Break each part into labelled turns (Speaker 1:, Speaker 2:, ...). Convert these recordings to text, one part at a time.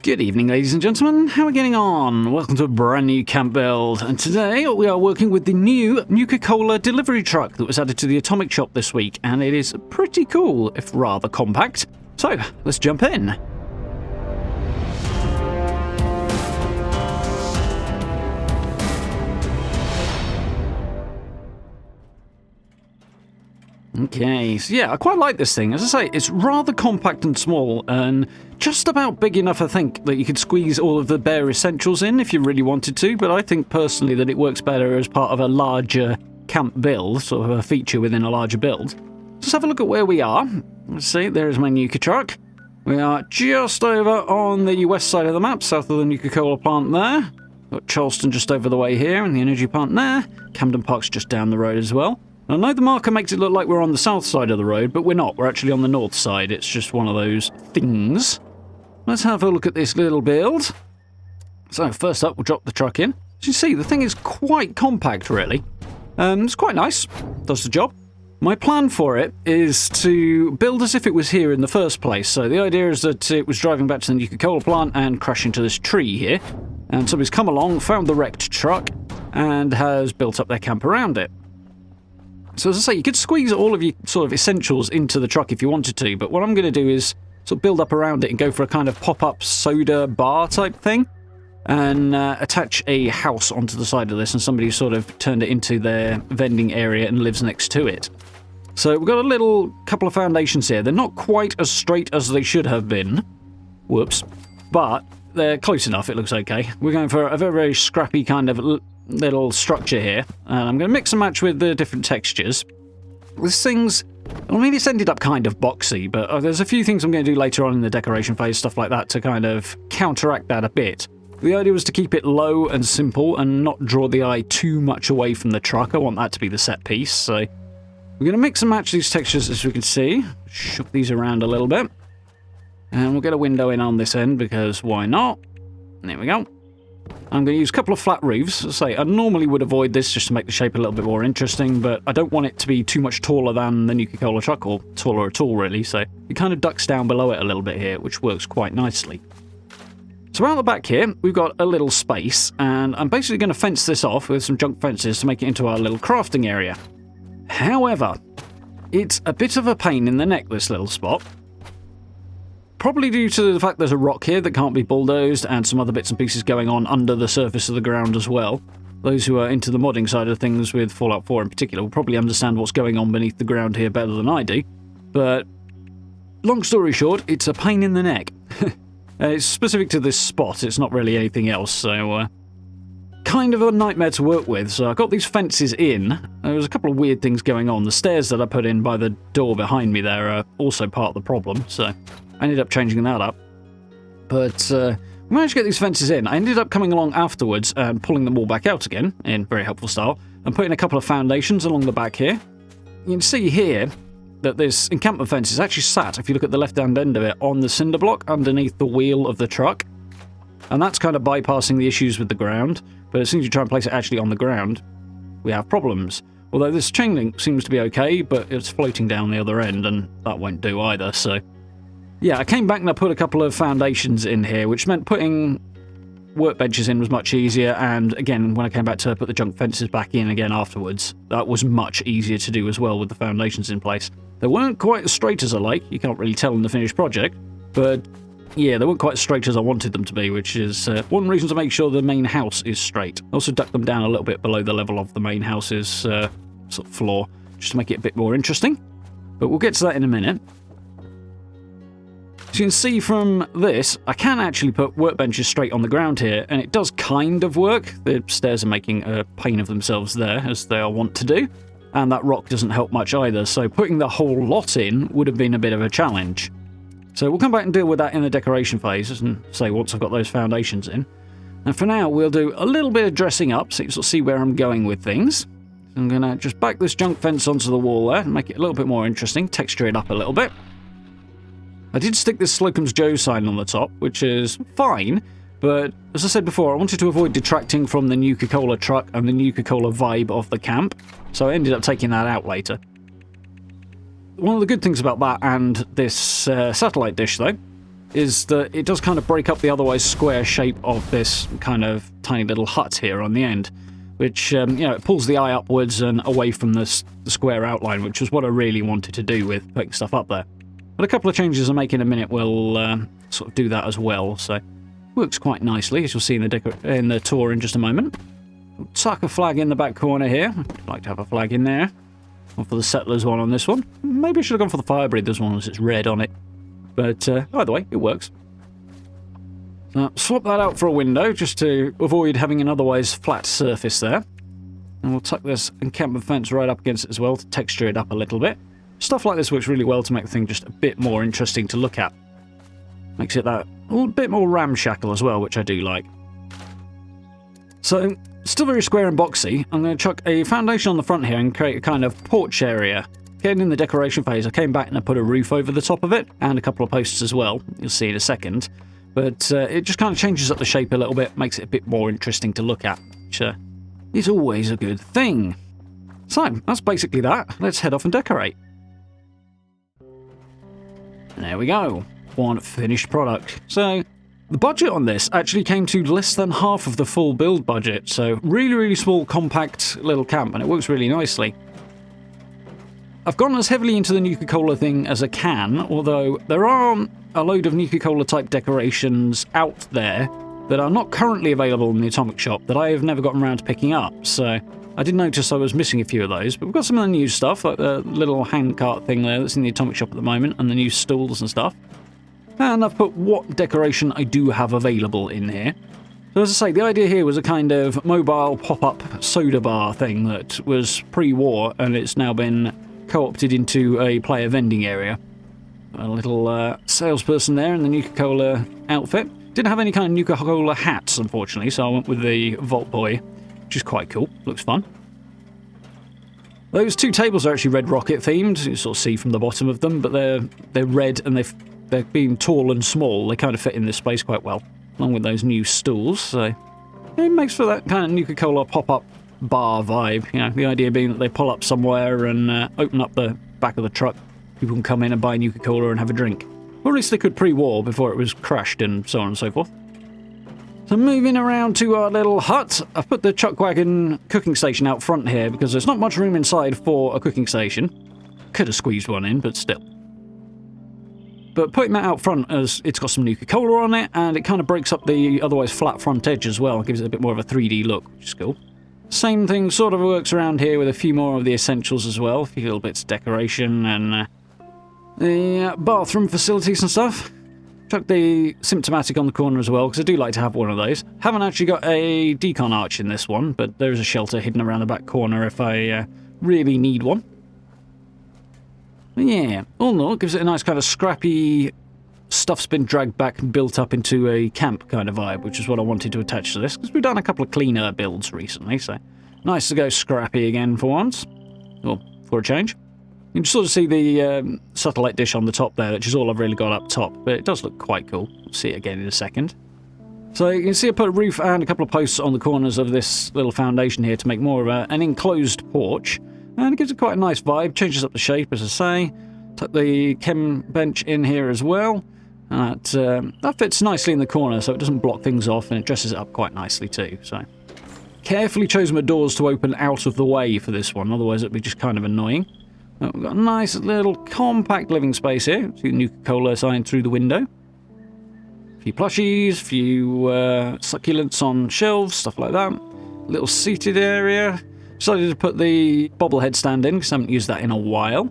Speaker 1: Good evening, ladies and gentlemen. How are we getting on? Welcome to a brand new camp build. And today we are working with the new Nuka Cola Delivery Truck that was added to the Atomic Shop this week. And it is pretty cool, if rather compact. So, let's jump in. Okay, so yeah, I quite like this thing. As I say, it's rather compact and small, and just about big enough, I think, that you could squeeze all of the bare essentials in if you really wanted to, but I think personally that it works better as part of a larger camp build, sort of a feature within a larger build. Let's have a look at where we are. Let's see, there's my Nuka truck. We are just over on the west side of the map, south of the Nuka Cola plant there. Got Charleston just over the way here, and the energy plant there. Camden Park's just down the road as well. I know the marker makes it look like we're on the south side of the road, but we're not. We're actually on the north side. It's just one of those things. Let's have a look at this little build. So first up, we'll drop the truck in. As you see, the thing is quite compact, really. It's quite nice. Does the job. My plan for it is to build as if it was here in the first place. So the idea is that it was driving back to the Nuka Cola plant and crashed into this tree here. And somebody's come along, found the wrecked truck, and has built up their camp around it. So as I say, you could squeeze all of your sort of essentials into the truck if you wanted to, but what I'm going to do is sort of build up around it and go for a kind of pop-up soda bar type thing, and attach a house onto the side of this, and somebody sort of turned it into their vending area and lives next to it. So we've got a little couple of foundations here. They're not quite as straight as they should have been. Whoops. But they're close enough, it looks okay. We're going for a very, very scrappy kind of little structure here, and I'm going to mix and match with the different textures. This thing's, I mean, it's ended up kind of boxy, but there's a few things I'm going to do later on in the decoration phase, stuff like that, to kind of counteract that a bit. The idea was to keep it low and simple and not draw the eye too much away from the truck. I want that to be the set piece, so we're going to mix and match these textures as we can see. Shook these around a little bit, and we'll get a window in on this end because why not? There we go. I'm going to use a couple of flat roofs. As I say, I normally would avoid this just to make the shape a little bit more interesting, but I don't want it to be too much taller than the Nuka Cola truck, or taller at all, really, so it kind of ducks down below it a little bit here, which works quite nicely. So out the back here, we've got a little space, and I'm basically going to fence this off with some junk fences to make it into our little crafting area. However, it's a bit of a pain in the neck, this little spot. Probably due to the fact there's a rock here that can't be bulldozed and some other bits and pieces going on under the surface of the ground as well. Those who are into the modding side of things with Fallout 4 in particular will probably understand what's going on beneath the ground here better than I do. But long story short, it's a pain in the neck. It's specific to this spot, it's not really anything else, so kind of a nightmare to work with. So I got these fences in. There was a couple of weird things going on. The stairs that I put in by the door behind me there are also part of the problem, so I ended up changing that up. But we managed to get these fences in. I ended up coming along afterwards and pulling them all back out again, in very helpful style, and putting a couple of foundations along the back here. You can see here that this encampment fence is actually sat, if you look at the left-hand end of it, on the cinder block underneath the wheel of the truck. And that's kind of bypassing the issues with the ground, but as soon as you try and place it actually on the ground, we have problems. Although this chain link seems to be okay, but it's floating down the other end, and that won't do either, so yeah, I came back and I put a couple of foundations in here, which meant putting workbenches in was much easier, and again, when I came back to put the junk fences back in again afterwards, that was much easier to do as well with the foundations in place. They weren't quite as straight as I like, you can't really tell in the finished project, but yeah, they weren't quite as straight as I wanted them to be, which is one reason to make sure the main house is straight. I also ducked them down a little bit below the level of the main house's sort of floor, just to make it a bit more interesting, but we'll get to that in a minute. As you can see from this, I can actually put workbenches straight on the ground here, and it does kind of work. The stairs are making a pain of themselves there, as they are wont to do, and that rock doesn't help much either, so putting the whole lot in would have been a bit of a challenge. So we'll come back and deal with that in the decoration phase, and say once I've got those foundations in. And for now, we'll do a little bit of dressing up, so you can see where I'm going with things. I'm going to just back this junk fence onto the wall there, and make it a little bit more interesting, texture it up a little bit. I did stick this Slocum's Joe sign on the top, which is fine, but as I said before, I wanted to avoid detracting from the Nuka Cola truck and the Nuka Cola vibe of the camp, so I ended up taking that out later. One of the good things about that and this satellite dish, though, is that it does kind of break up the otherwise square shape of this kind of tiny little hut here on the end, which, you know, it pulls the eye upwards and away from the square outline, which was what I really wanted to do with putting stuff up there. But a couple of changes I'll make in a minute will sort of do that as well, so works quite nicely, as you'll see in the tour in just a moment. Tuck a flag in the back corner here. I'd like to have a flag in there. Or for the Settlers one on this one. Maybe I should have gone for the Fire Breathers one as it's red on it. But either way, it works. So swap that out for a window just to avoid having an otherwise flat surface there. And we'll tuck this encampment fence right up against it as well to texture it up a little bit. Stuff like this works really well to make the thing just a bit more interesting to look at. Makes it that a little bit more ramshackle as well, which I do like. So, still very square and boxy. I'm going to chuck a foundation on the front here and create a kind of porch area. Getting in the decoration phase, I came back and I put a roof over the top of it, and a couple of posts as well. You'll see in a second. But it just kind of changes up the shape a little bit, makes it a bit more interesting to look at, which is always a good thing. So, that's basically that. Let's head off and decorate. There we go. One finished product. So, the budget on this actually came to less than half of the full build budget, so really, really small, compact little camp, and it works really nicely. I've gone as heavily into the Nuka Cola thing as I can, although there are a load of Nuka Cola type decorations out there that are not currently available in the Atomic Shop that I have never gotten around to picking up, so I did notice I was missing a few of those, but we've got some of the new stuff, like the little handcart thing there that's in the Atomic Shop at the moment, and the new stools and stuff. And I've put what decoration I do have available in here. So as I say, the idea here was a kind of mobile pop-up soda bar thing that was pre-war, and it's now been co-opted into a player vending area. A little salesperson there in the Nuka Cola outfit. Didn't have any kind of Nuka Cola hats, unfortunately, so I went with the Vault Boy, which is quite cool. Looks fun. Those two tables are actually Red Rocket themed. You sort of see from the bottom of them, but they're red and they're being tall and small. They kind of fit in this space quite well, along with those new stools. So it makes for that kind of Nuka Cola pop-up bar vibe. You know, the idea being that they pull up somewhere and open up the back of the truck. People can come in and buy Nuka Cola and have a drink. Or at least they could pre-war before it was crashed and so on and so forth. So moving around to our little hut, I've put the chuck wagon cooking station out front here because there's not much room inside for a cooking station. Could have squeezed one in, but still. But putting that out front, as it's got some Nuka Cola on it, and it kind of breaks up the otherwise flat front edge as well, gives it a bit more of a 3D look, which is cool. Same thing sort of works around here with a few more of the essentials as well, a few little bits of decoration and the bathroom facilities and stuff. Chuck the symptomatic on the corner as well, because I do like to have one of those. Haven't actually got a decon arch in this one, but there is a shelter hidden around the back corner if I really need one. But yeah, all in all, it gives it a nice kind of scrappy, stuff's been dragged back and built up into a camp kind of vibe, which is what I wanted to attach to this, because we've done a couple of cleaner builds recently, so nice to go scrappy again for once. Or for a change. You can sort of see the satellite dish on the top there, which is all I've really got up top, but it does look quite cool. We'll see it again in a second. So you can see I put a roof and a couple of posts on the corners of this little foundation here to make more of an enclosed porch, and it gives it quite a nice vibe, changes up the shape, as I say. Tuck the chem bench in here as well. That fits nicely in the corner, so it doesn't block things off, and it dresses it up quite nicely too. So carefully chose my doors to open out of the way for this one, otherwise it'd be just kind of annoying. We've got a nice little compact living space here. See the Nuka Cola sign through the window. A few plushies, a few succulents on shelves, stuff like that. Little seated area. Decided to put the bobblehead stand in because I haven't used that in a while.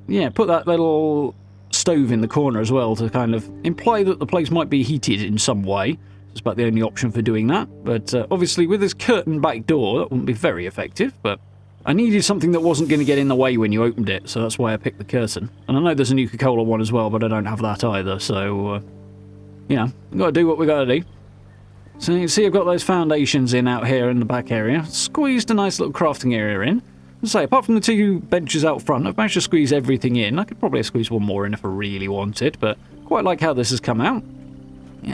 Speaker 1: Yeah, put that little stove in the corner as well to kind of imply that the place might be heated in some way. It's about the only option for doing that. But obviously with this curtain back door, that wouldn't be very effective, but I needed something that wasn't going to get in the way when you opened it, so that's why I picked the curtain. And I know there's a Nuka Cola one as well, but I don't have that either, so, you know, we've got to do what we got to do. So you can see I've got those foundations in out here in the back area. Squeezed a nice little crafting area in. As I say, apart from the two benches out front, I've managed to squeeze everything in. I could probably squeeze one more in if I really wanted, but quite like how this has come out.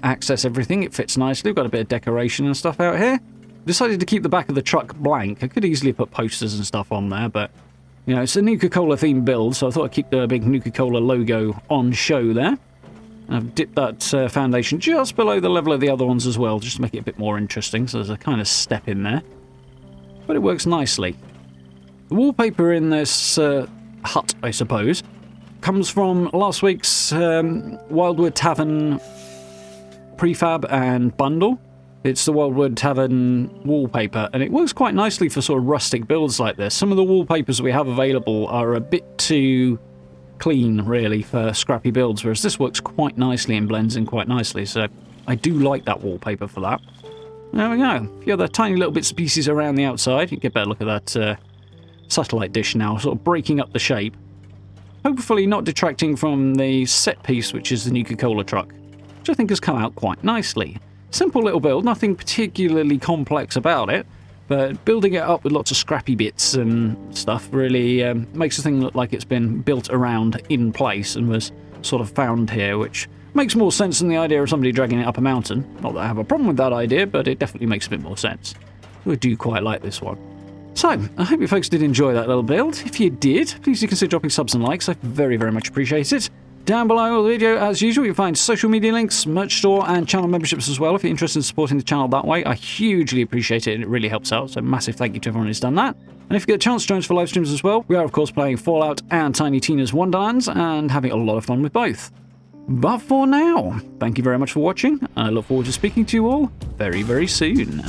Speaker 1: Access everything, it fits nicely. We've got a bit of decoration and stuff out here. Decided to keep the back of the truck blank. I could easily put posters and stuff on there, but, you know, it's a Nuka Cola themed build, so I thought I'd keep the big Nuka Cola logo on show there. I've dipped that foundation just below the level of the other ones as well, just to make it a bit more interesting. So there's a kind of step in there. But it works nicely. The wallpaper in this hut, I suppose, comes from last week's Wildwood Tavern prefab and bundle. It's the Wildwood Tavern wallpaper, and it works quite nicely for sort of rustic builds like this. Some of the wallpapers we have available are a bit too clean, really, for scrappy builds, whereas this works quite nicely and blends in quite nicely, so I do like that wallpaper for that. There we go. A few other tiny little bits and pieces around the outside. You can get a better look at that satellite dish now, sort of breaking up the shape. Hopefully not detracting from the set piece, which is the Nuka Cola truck, which I think has come out quite nicely. Simple little build, nothing particularly complex about it, but building it up with lots of scrappy bits and stuff really makes the thing look like it's been built around in place and was sort of found here, which makes more sense than the idea of somebody dragging it up a mountain. Not that I have a problem with that idea, but it definitely makes a bit more sense. I do quite like this one. So, I hope you folks did enjoy that little build. If you did, please do consider dropping subs and likes. I very, very much appreciate it. Down below the video, as usual, you'll find social media links, merch store, and channel memberships as well. If you're interested in supporting the channel that way, I hugely appreciate it, and it really helps out. So massive thank you to everyone who's done that. And if you get a chance to join us for live streams as well, we are, of course, playing Fallout and Tiny Tina's Wonderlands, and having a lot of fun with both. But for now, thank you very much for watching, and I look forward to speaking to you all very, very soon.